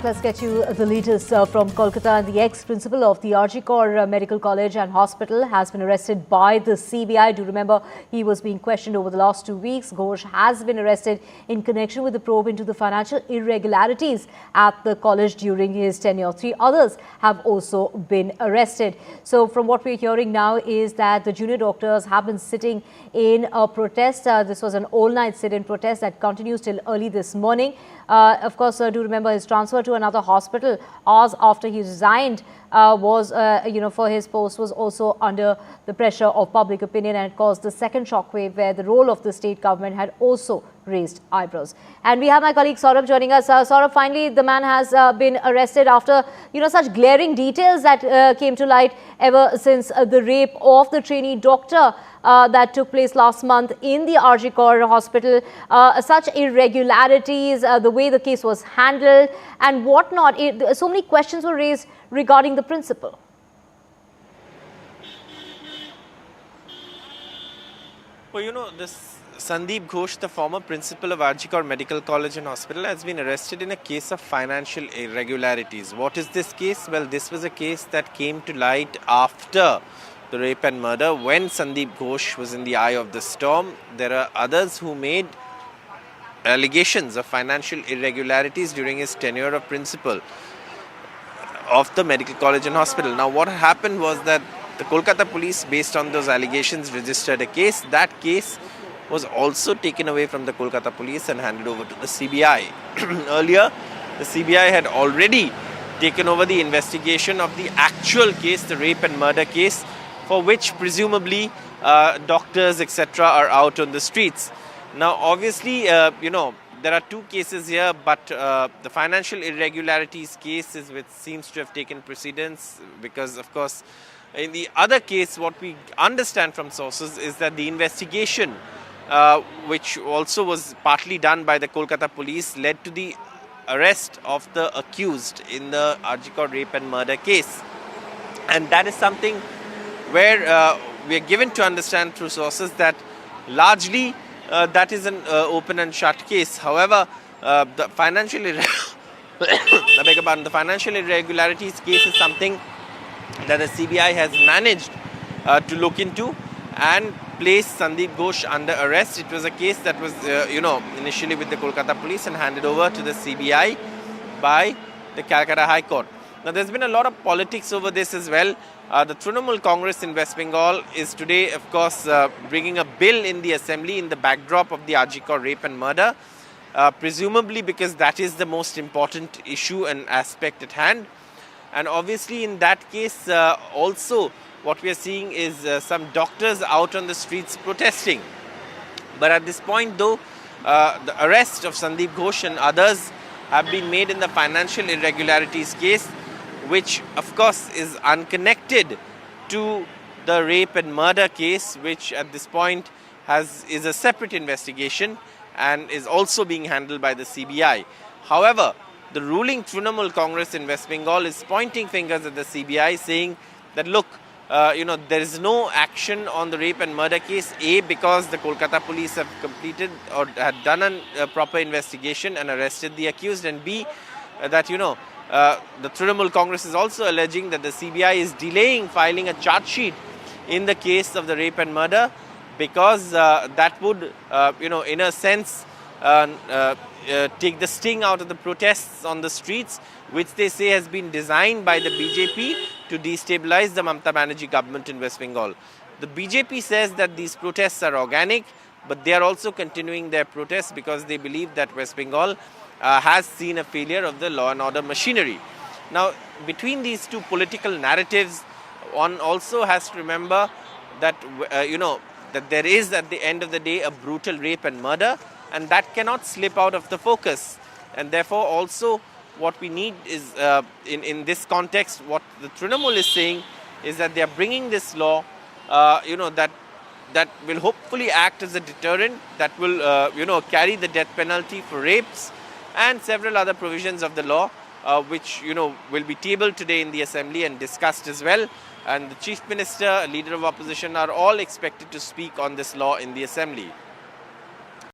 Let's get you the latest from Kolkata. The ex-principal of the RG Medical College and Hospital has been arrested by the CBI. Do remember, he was being questioned over the last 2 weeks. Ghosh has been arrested in connection with the probe into the financial irregularities at the college during his tenure. 3 others have also been arrested. So from what we're hearing now is that the junior doctors have been sitting in a protest. This was an all-night sit-in protest that continues till early this morning. Of course, do remember his transfer to another hospital hours after he resigned for his post was also under the pressure of public opinion, and it caused the second shockwave where the role of the state government had also raised eyebrows. And we have my colleague Saurabh joining us. Saurabh, finally the man has been arrested after such glaring details that came to light ever since the rape of the trainee doctor that took place last month in the RG hospital, such irregularities, the way the case was handled and whatnot. So many questions were raised regarding the principal. Well, this Sandip Ghosh, the former principal of RG Medical College and Hospital, has been arrested in a case of financial irregularities. What is this case? Well, this was a case that came to light after the rape and murder, when Sandip Ghosh was in the eye of the storm. There are others who made allegations of financial irregularities during his tenure of principal of the medical college and hospital. Now, what happened was that the Kolkata police, based on those allegations, registered a case. That case was also taken away from the Kolkata police and handed over to the CBI. Earlier, the CBI had already taken over the investigation of the actual case, the rape and murder case, for which presumably doctors, etc., are out on the streets. Now, obviously, there are 2 cases here, but the financial irregularities case is which seems to have taken precedence because, of course, in the other case, what we understand from sources is that the investigation, which also was partly done by the Kolkata police, led to the arrest of the accused in the RG rape and murder case. And that is something where we are given to understand through sources that largely that is an open and shut case. However, the financial irregularities case is something that the CBI has managed to look into and place Sandip Ghosh under arrest. It was a case that was, initially with the Kolkata police and handed over to the CBI by the Calcutta High Court. Now, there's been a lot of politics over this as well. The Trinamool Congress in West Bengal is today, of course, bringing a bill in the assembly in the backdrop of the RG rape and murder, presumably because that is the most important issue and aspect at hand. And obviously, in that case, also what we are seeing is some doctors out on the streets protesting. But at this point, though, the arrest of Sandip Ghosh and others have been made in the financial irregularities case, which of course is unconnected to the rape and murder case, which at this point is a separate investigation and is also being handled by the CBI. However, the ruling Trinamool Congress in West Bengal is pointing fingers at the CBI, saying that look, there is no action on the rape and murder case, A, because the Kolkata police have completed or had done a proper investigation and arrested the accused, and B, that the Trinamool Congress is also alleging that the CBI is delaying filing a charge sheet in the case of the rape and murder because that would, in a sense, take the sting out of the protests on the streets, which they say has been designed by the BJP to destabilize the Mamata Banerjee government in West Bengal. The BJP says that these protests are organic, but they are also continuing their protests because they believe that West Bengal has seen a failure of the law and order machinery. Now, between these 2 political narratives, one also has to remember that, that there is at the end of the day a brutal rape and murder, and that cannot slip out of the focus. And therefore, also what we need is, in this context, what the Trinamool is saying is that they are bringing this law, that will hopefully act as a deterrent, that will, carry the death penalty for rapes and several other provisions of the law, which, will be tabled today in the assembly and discussed as well. And the Chief Minister, Leader of Opposition are all expected to speak on this law in the assembly.